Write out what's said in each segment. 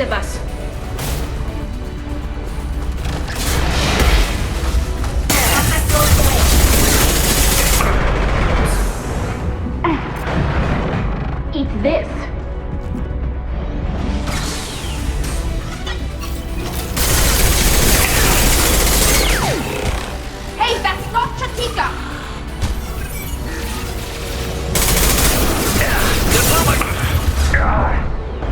ahead of us. Eat this. Hey, that's not Chatika!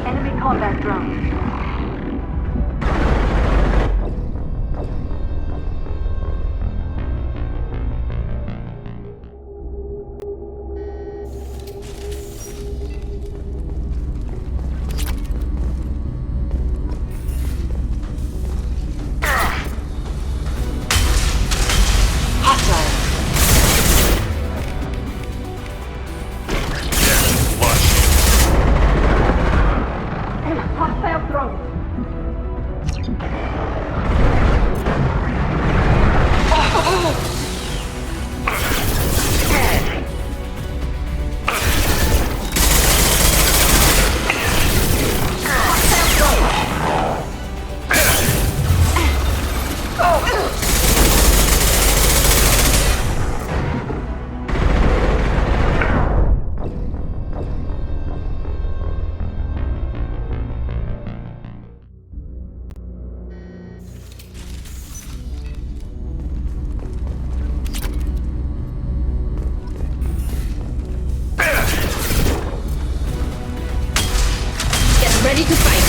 Enemy combat drone. Ready to fight.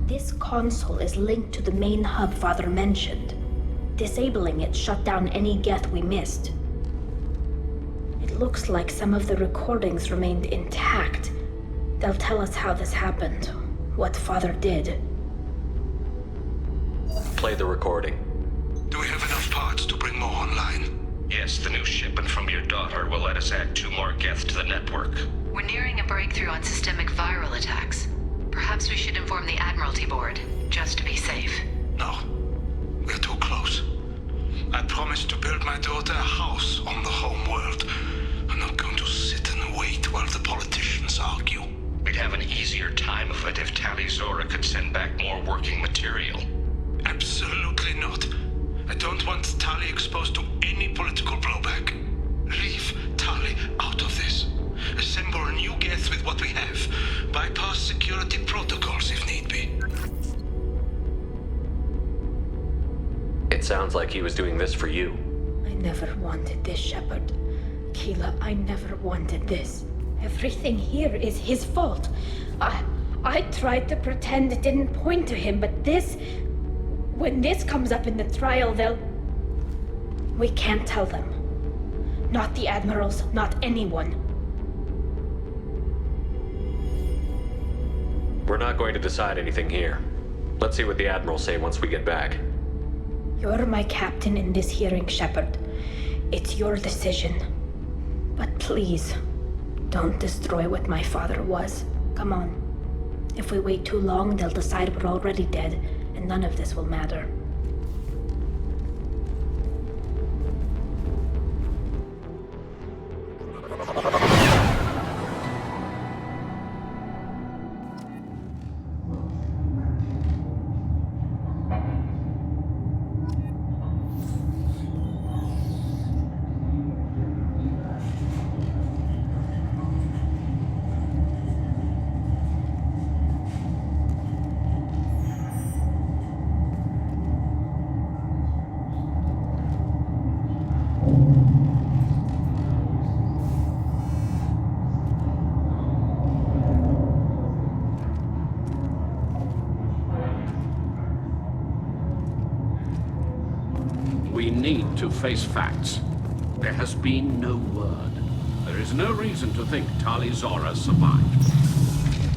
This console is linked to the main hub Father mentioned. Disabling it shut down any geth we missed. It looks like some of the recordings remained intact. They'll tell us how this happened, what Father did. Play the recording. Do we have enough parts to bring more online? Yes, the new shipment from your daughter will let us add 2 more geth to the network. We're nearing a breakthrough on systemic viral attacks. Perhaps we should inform the Admiralty Board, just to be safe. No. We're too close. I promised to build my daughter a house on the home world. I'm not going to sit and wait while the politicians argue. We'd have an easier time of it if Tali Zora could send back more working material. Absolutely not. I don't want Tali exposed to any political blowback. Leave Tali out of this. Assemble a new geth with what we have. Bypass security protocols if need be. It sounds like he was doing this for you. I never wanted this, Shepard. Keela, I never wanted this. Everything here is his fault. I tried to pretend it didn't point to him, but this... When this comes up in the trial, they'll... We can't tell them. Not the admirals, not anyone. We're not going to decide anything here. Let's see what the Admirals say once we get back. You're my captain in this hearing, Shepard. It's your decision. But please, don't destroy what my father was. Come on. If we wait too long, they'll decide we're already dead, and none of this will matter. need to face facts. There has been no word. There is no reason to think Tali Zora survived.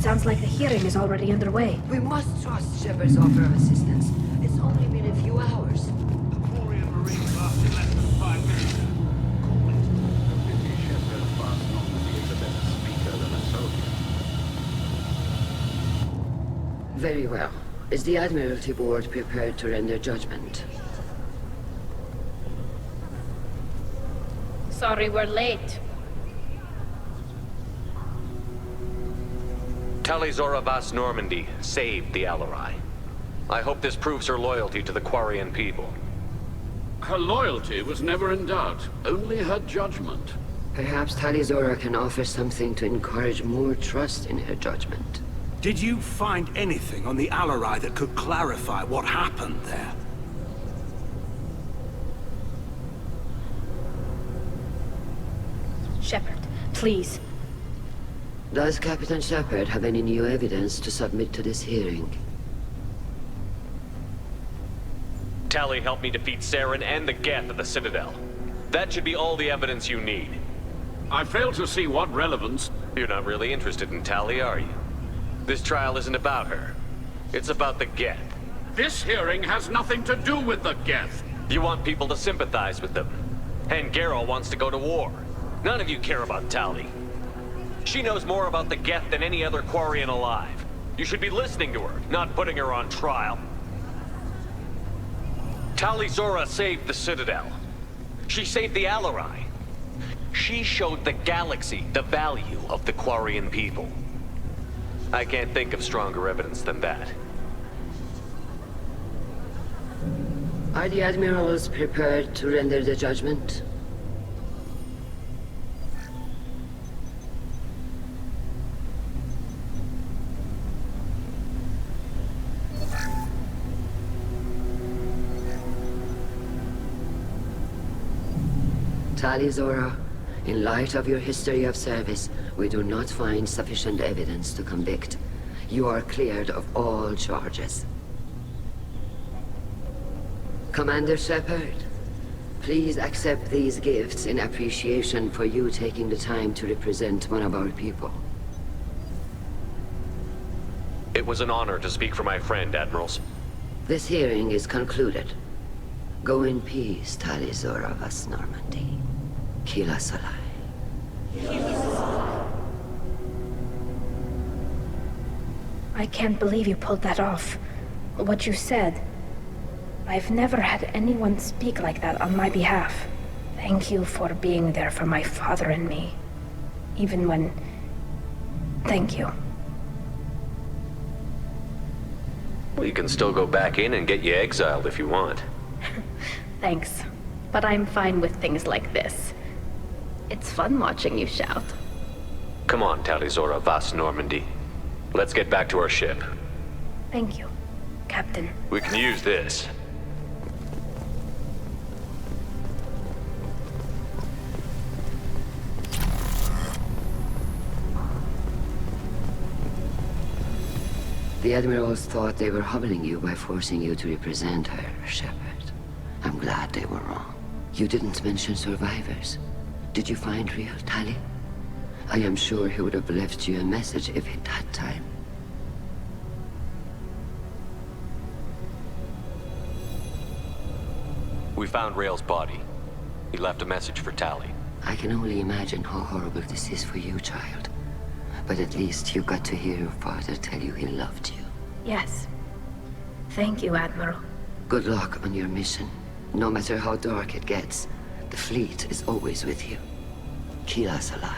Sounds like the hearing is already underway. We must trust Shepard's offer of assistance. It's only been a few hours. The Quarian Marines lasted less than 5 minutes. Shepard was normally a better speaker than a soldier. Very well. Is the Admiralty Board prepared to render judgment? Sorry we're late. Tali Zora Vas Normandy saved the Alarai. I hope this proves her loyalty to the Quarian people. Her loyalty was never in doubt, only her judgment. Perhaps Tali Zora can offer something to encourage more trust in her judgment. Did you find anything on the Alarai that could clarify what happened there? Shepard, please. Does Captain Shepard have any new evidence to submit to this hearing? Tali helped me defeat Saren and the Geth at the Citadel. That should be all the evidence you need. I fail to see what relevance. You're not really interested in Tali, are you? This trial isn't about her. It's about the Geth. This hearing has nothing to do with the Geth. You want people to sympathize with them. And Geralt wants to go to war. None of you care about Tali. She knows more about the Geth than any other Quarian alive. You should be listening to her, not putting her on trial. Tali Zora saved the Citadel. She saved the Alarai. She showed the galaxy the value of the Quarian people. I can't think of stronger evidence than that. Are the admirals prepared to render the judgment? Tali Zora, in light of your history of service, we do not find sufficient evidence to convict. You are cleared of all charges. Commander Shepard, please accept these gifts in appreciation for you taking the time to represent one of our people. It was an honor to speak for my friend, Admirals. This hearing is concluded. Go in peace, Tali Zora Vas Normandy. Kila Salai. I can't believe you pulled that off. What you said. I've never had anyone speak like that on my behalf. Thank you for being there for my father and me. Even when... Thank you. We can still go back in and get you exiled if you want. Thanks. But I'm fine with things like this. It's fun watching you shout. Come on, Tali Zora Vas Normandy. Let's get back to our ship. Thank you, Captain. We can use this. The admirals thought they were humbling you by forcing you to represent her, Shepard. I'm glad they were wrong. You didn't mention survivors. Did you find real Tali? I am sure he would have left you a message if he'd had time. We found Rael's body. He left a message for Tali. I can only imagine how horrible this is for you, child. But at least you got to hear your father tell you he loved you. Yes. Thank you, Admiral. Good luck on your mission. No matter how dark it gets, the fleet is always with you. Kila Salai.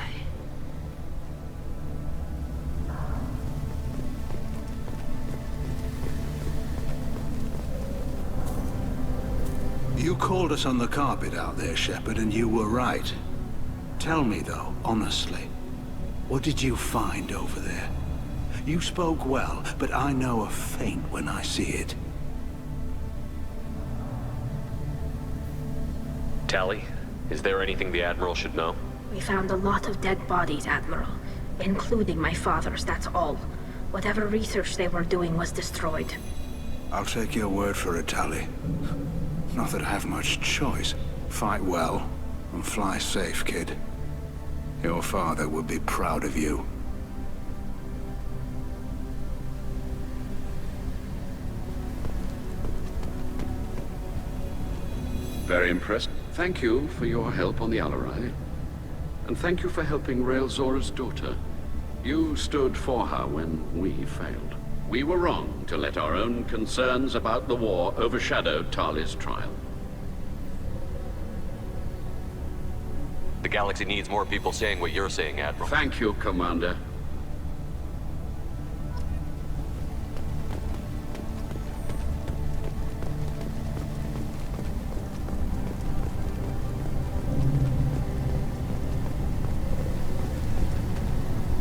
You called us on the carpet out there, Shepard, and you were right. Tell me, though, honestly, what did you find over there? You spoke well, but I know a feint when I see it. Tali, is there anything the Admiral should know? We found a lot of dead bodies, Admiral. Including my father's, that's all. Whatever research they were doing was destroyed. I'll take your word for it, Tali. Not that I have much choice. Fight well, and fly safe, kid. Your father would be proud of you. Very impressed. Thank you for your help on the Alarai. And thank you for helping Rael Zora's daughter. You stood for her when we failed. We were wrong to let our own concerns about the war overshadow Tali's trial. The galaxy needs more people saying what you're saying, Admiral. Thank you, Commander.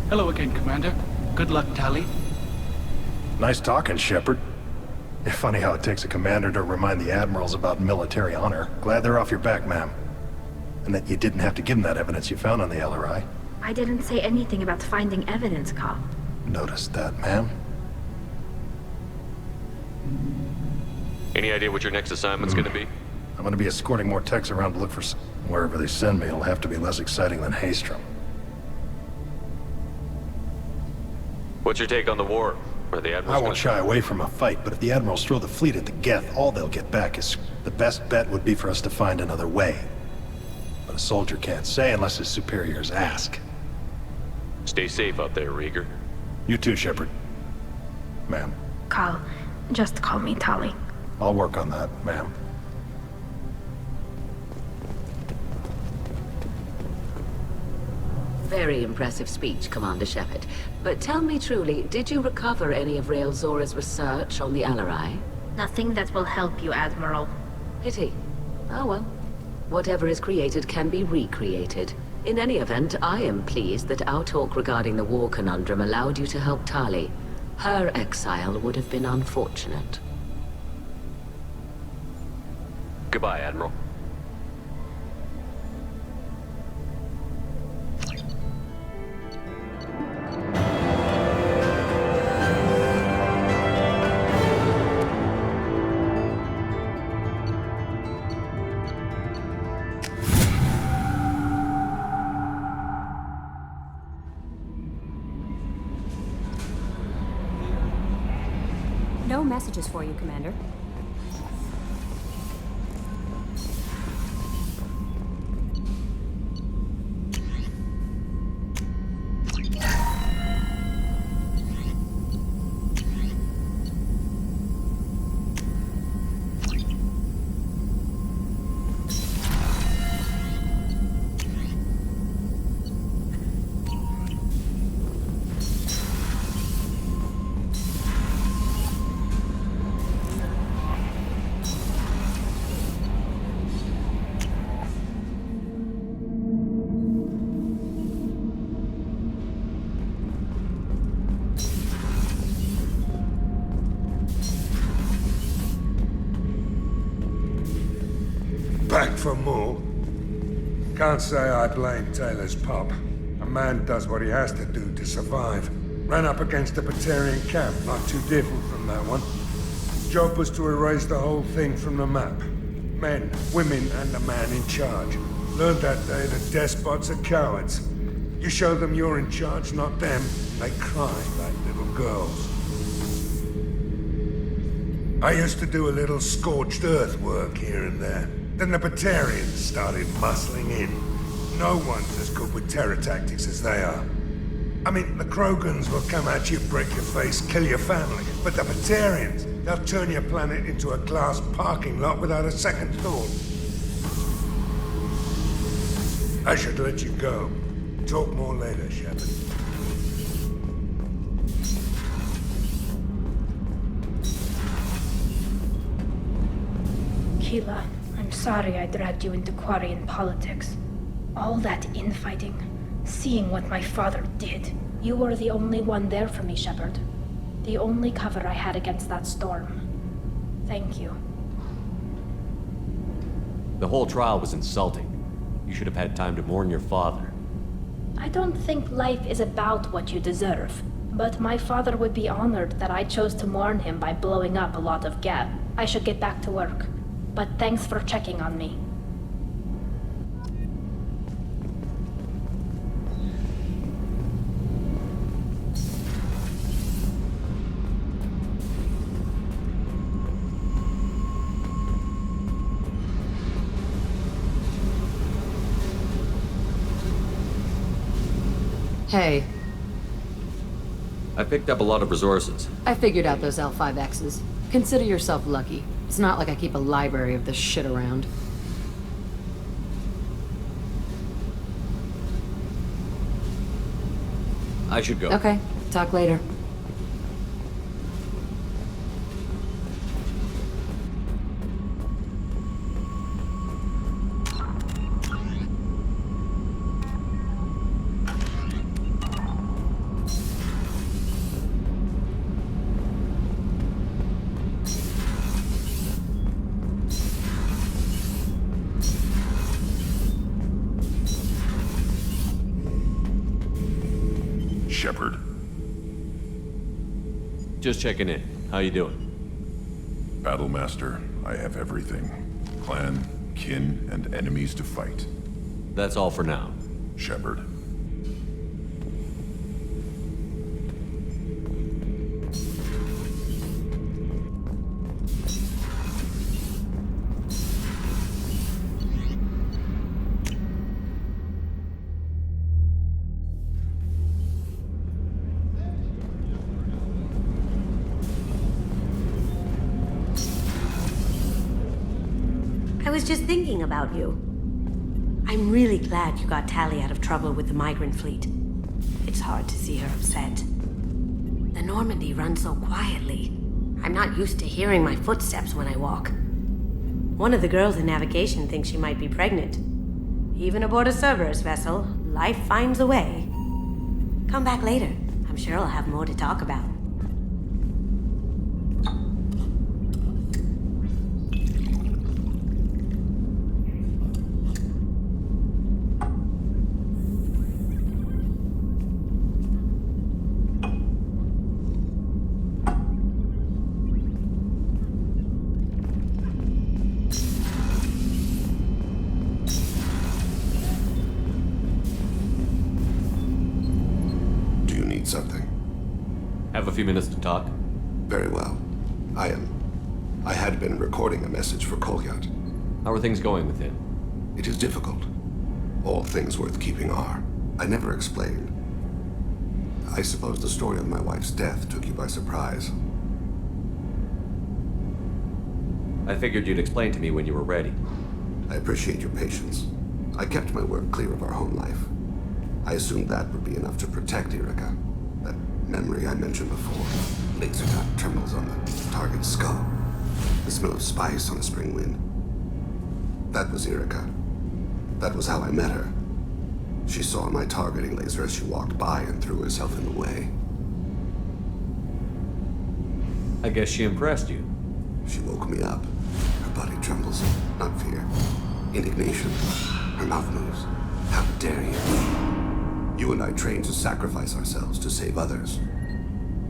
Hello again, Commander. Good luck, Tali. Nice talking, Shepard. Funny how it takes a commander to remind the admirals about military honor. Glad they're off your back, ma'am. And that you didn't have to give them that evidence you found on the LRI. I didn't say anything about finding evidence, Carl. Noticed that, ma'am. Any idea what your next assignment's gonna be? I'm gonna be escorting more techs around to look for wherever they send me. It'll have to be less exciting than Haystrom. What's your take on the war? Where the Admiral's I won't shy away from a fight, but if the Admirals throw the fleet at the Geth, all they'll get back is... The best bet would be for us to find another way. But a soldier can't say unless his superiors ask. Stay safe out there, Rieger. You too, Shepard. Ma'am. Carl, just call me Tali. I'll work on that, ma'am. Very impressive speech, Commander Shepard. But tell me truly, did you recover any of Rael Zora's research on the Alarai? Nothing that will help you, Admiral. Pity. Oh well. Whatever is created can be recreated. In any event, I am pleased that our talk regarding the war conundrum allowed you to help Tali. Her exile would have been unfortunate. Goodbye, Admiral. No messages for you, Commander. Back for more? Can't say I blame Taylor's pop. A man does what he has to do to survive. Ran up against a Batarian camp, not too different from that one. Job was to erase the whole thing from the map. Men, women, and the man in charge. Learned that day that despots are cowards. You show them you're in charge, not them, they cry like little girls. I used to do a little scorched earth work here and there. Then the Batarians started muscling in. No one's as good with terror tactics as they are. I mean, the Krogans will come at you, break your face, kill your family. But the Batarians, they'll turn your planet into a glass parking lot without a second thought. I should let you go. Talk more later, Shepard. Keela, I'm sorry I dragged you into Quarian politics. All that infighting, seeing what my father did. You were the only one there for me, Shepard. The only cover I had against that storm. Thank you. The whole trial was insulting. You should have had time to mourn your father. I don't think life is about what you deserve, but my father would be honored that I chose to mourn him by blowing up a lot of Geth. I should get back to work. but thanks for checking on me. Hey. I picked up a lot of resources. I figured out those L5Xs. Consider yourself lucky. It's not like I keep a library of this shit around. I should go. Okay, talk later. Shepard. Just checking in. How you doing? Battlemaster, I have everything. Clan, kin, and enemies to fight. That's all for now. Shepard. I was just thinking about you. I'm really glad you got Tali out of trouble with the migrant fleet. It's hard to see her upset. The Normandy runs so quietly. I'm not used to hearing my footsteps when I walk. One of the girls in navigation thinks she might be pregnant. Even aboard a Cerberus vessel, life finds a way. Come back later. I'm sure I'll have more to talk about. Something. Have a few minutes to talk? Very well. I had been recording a message for Kolyat. How are things going with him? It is difficult. All things worth keeping are. I never explained. I suppose the story of my wife's death took you by surprise. I figured you'd explain to me when you were ready. I appreciate your patience. I kept my work clear of our home life. I assumed that would be enough to protect Erica. That memory I mentioned before. Laser dot terminals on the target's skull. The smell of spice on a spring wind. That was Erica. That was how I met her. She saw my targeting laser as she walked by and threw herself in the way. I guess she impressed you. She woke me up. Her body trembles. Not fear. Indignation. Her mouth moves. How dare you? You and I trained to sacrifice ourselves to save others.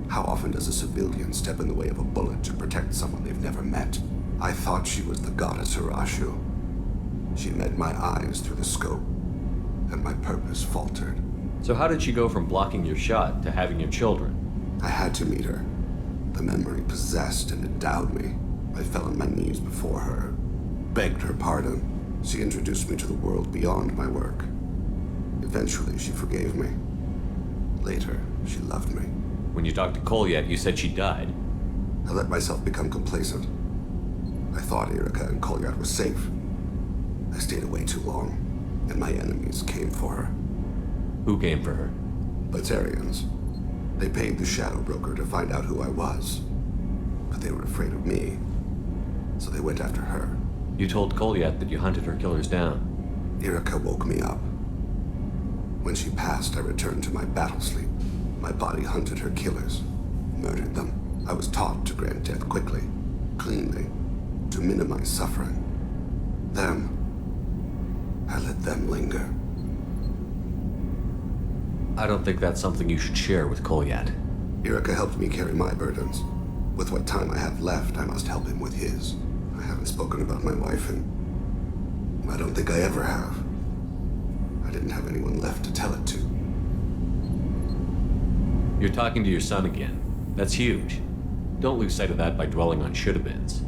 How often does a civilian step in the way of a bullet to protect someone they've never met? I thought she was the goddess Hirashu. She met my eyes through the scope, and my purpose faltered. So how did she go from blocking your shot to having your children? I had to meet her. The memory possessed and endowed me. I fell on my knees before her, begged her pardon. She introduced me to the world beyond my work. Eventually, she forgave me. Later, she loved me. When you talked to Kolyat, you said she died. I let myself become complacent. I thought Erica and Kolyat were safe. I stayed away too long, and my enemies came for her. Who came for her? Batarians. They paid the Shadow Broker to find out who I was. But they were afraid of me, so they went after her. You told Kolyat that you hunted her killers down. Erica woke me up. When she passed, I returned to my battle sleep. My body hunted her killers, murdered them. I was taught to grant death quickly, cleanly, to minimize suffering. I let them linger. I don't think that's something you should share with Kolyat. Erica helped me carry my burdens. With what time I have left, I must help him with his. I haven't spoken about my wife, and I don't think I ever have. I didn't have anyone left to tell it to. You're talking to your son again. That's huge. Don't lose sight of that by dwelling on should-have-beens.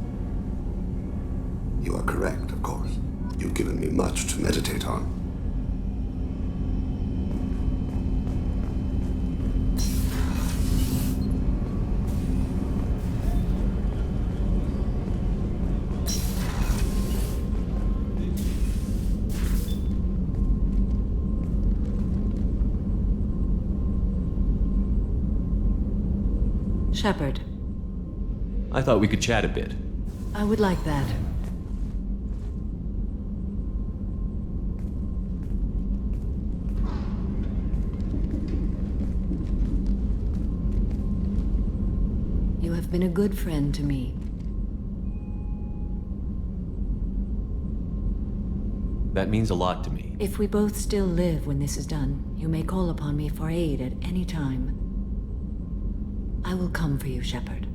You are correct, of course. You've given me much to meditate on. Shepard, I thought we could chat a bit. I would like that. You have been a good friend to me. That means a lot to me. If we both still live when this is done, you may call upon me for aid at any time. I will come for you, Shepard.